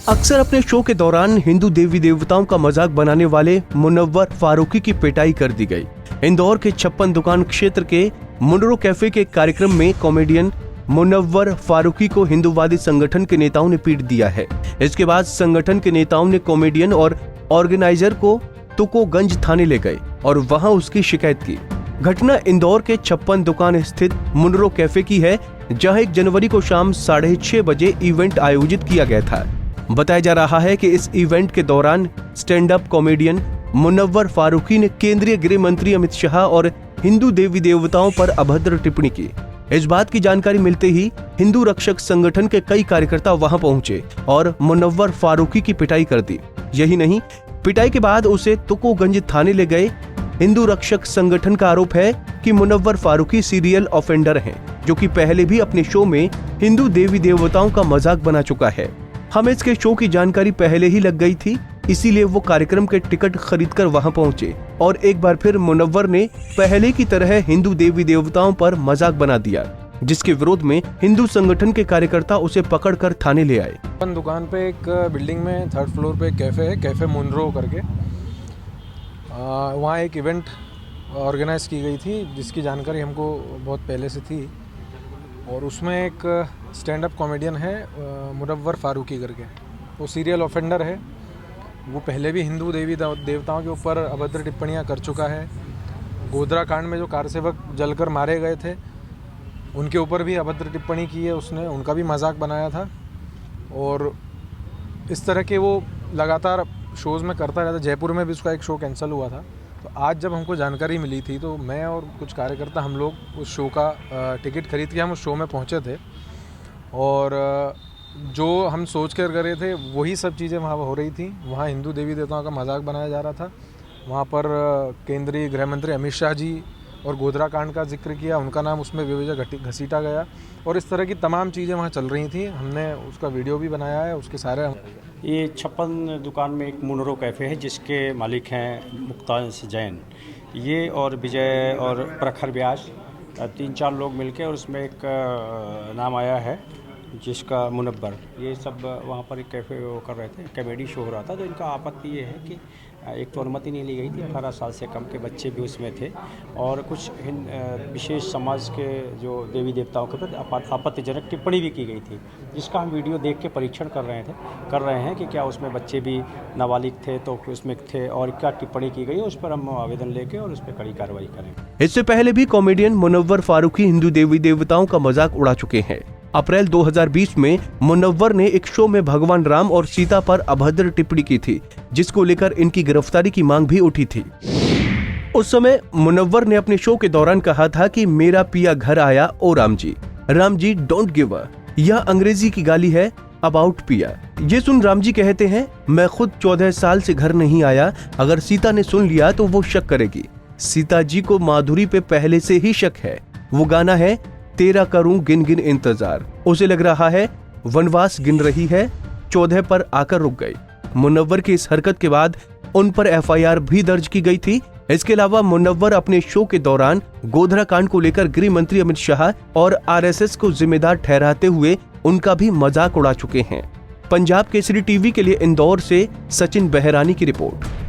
अक्सर अपने शो के दौरान हिंदू देवी देवताओं का मजाक बनाने वाले मुनव्वर फारूकी की पिटाई कर दी गई। इंदौर के 56 दुकान क्षेत्र के मुनरो कैफे के कार्यक्रम में कॉमेडियन मुनव्वर फारूकी को हिंदूवादी संगठन के नेताओं ने पीट दिया है। इसके बाद संगठन के नेताओं ने कॉमेडियन और ऑर्गेनाइजर को तुकोगंज थाने ले गए और वहां उसकी शिकायत की। घटना इंदौर के 56 दुकान स्थित मुनरो कैफे की है, जहां 1 जनवरी को शाम 6:30 बजे इवेंट आयोजित किया गया था। बताया जा रहा है कि इस इवेंट के दौरान stand up comedian Munawar Faruqui ने केंद्रीय गृह मंत्री अमित शाह और हिंदू देवी देवताओं पर अभद्र टिप्पणी की। इस बात की जानकारी मिलते ही हिंदू रक्षक संगठन के कई कार्यकर्ता वहां पहुंचे और मुनव्वर फारूकी की पिटाई कर दी। यही नहीं, पिटाई के बाद उसे तुकोगंज थाने ले गए। हिंदू रक्षक संगठन का आरोप है कि मुनव्वर फारूकी सीरियल ऑफेंडर हैं, जो कि पहले भी अपने शो में हिंदू देवी देवताओं का मजाक बना चुका है। हमें इसके शो की जानकारी पहले ही लग गई थी, इसीलिए वो कार्यक्रम के टिकट खरीदकर वहां पहुंचे और एक बार फिर मुनव्वर ने पहले की तरह हिंदू देवी देवताओं पर मजाक बना दिया, जिसके विरोध में हिंदू संगठन के कार्यकर्ता उसे पकड़कर थाने ले आए। दुकान पे एक बिल्डिंग में 3rd फ्लोर पे एक कैफे है, कैफे मुनरो करके। वहाँ एक इवेंट ऑर्गेनाइज की गई थी, जिसकी जानकारी हमको बहुत पहले से थी, और उसमें एक स्टैंड अप कॉमेडियन है मुनव्वर फारूकी करके। वो सीरियल ऑफेंडर है। वो पहले भी हिंदू देवी देवताओं के ऊपर अभद्र टिप्पणियां कर चुका है। गोधरा कांड में जो कारसेवक जलकर मारे गए थे, उनके ऊपर भी अभद्र टिप्पणी की है उसने, उनका भी मजाक बनाया था। और इस तरह के वो लगातार शोज़ में करता रहता। जयपुर में भी उसका एक शो कैंसिल हुआ था। तो आज जब हमको जानकारी मिली थी, तो मैं और कुछ कार्यकर्ता हम लोग उस शो का टिकट खरीद के हम उस शो में पहुंचे थे, और जो हम सोच कर रहे थे वही सब चीज़ें वहाँ हो रही थी। वहाँ हिंदू देवी देवताओं का मजाक बनाया जा रहा था। वहाँ पर केंद्रीय गृह मंत्री अमित शाह जी और गोधरा कांड का जिक्र किया, उनका नाम उसमें बेवजह घसीटा गया, और इस तरह की तमाम चीज़ें वहाँ चल रही थी। हमने उसका वीडियो भी बनाया है। उसके सारे ये 56 दुकान में एक मुनरो कैफ़े है, जिसके मालिक हैं मुक्तांश जैन। ये और विजय और प्रखर व्यास 3-4 लोग मिलके, और उसमें एक नाम आया है जिसका मुनव्वर, ये सब वहाँ पर एक कैफ़े वो कर रहे थे, कॉमेडी शो हो रहा था। तो इनका आपत्ति ये है कि एक तो अनुमति नहीं ली गई थी, 18 साल से कम के बच्चे भी उसमें थे, और कुछ विशेष समाज के जो देवी देवताओं के प्रति आपत्तिजनक टिप्पणी भी की गई थी, जिसका हम वीडियो देख के परीक्षण कर रहे हैं कि क्या उसमें बच्चे भी नाबालिग थे तो उसमें थे, और क्या टिप्पणी की गई, उस पर हम आवेदन लेके और उस पर कड़ी कार्रवाई करेंगे। इससे पहले भी कॉमेडियन मुनव्वर फारूकी हिंदू देवी देवताओं का मजाक उड़ा चुके हैं। अप्रैल 2020 में मुनव्वर ने एक शो में भगवान राम और सीता पर अभद्र टिप्पणी की थी, जिसको लेकर इनकी गिरफ्तारी की मांग भी उठी थी। उस समय मुनव्वर ने अपने शो के दौरान कहा था कि मेरा पिया घर आया ओ Ram ji don't give a. यह अंग्रेजी की गाली है अबाउट पिया। ये सुन राम जी कहते हैं, मैं खुद 14 साल से घर नहीं आया, अगर सीता ने सुन लिया तो वो शक करेगी। सीता जी को माधुरी पे पहले से ही शक है। वो गाना है तेरा करूं गिन गिन इंतजार। उसे लग रहा है वनवास गिन रही है, 14 पर आकर रुक गई। मुनव्वर की इस हरकत के बाद उन पर FIR भी दर्ज की गई थी। इसके अलावा मुनव्वर अपने शो के दौरान गोधरा कांड को लेकर गृह मंत्री अमित शाह और RSS को जिम्मेदार ठहराते हुए उनका भी मजाक उड़ा चुके हैं। पंजाब केसरी टीवी के लिए इंदौर से सचिन बहरानी की रिपोर्ट।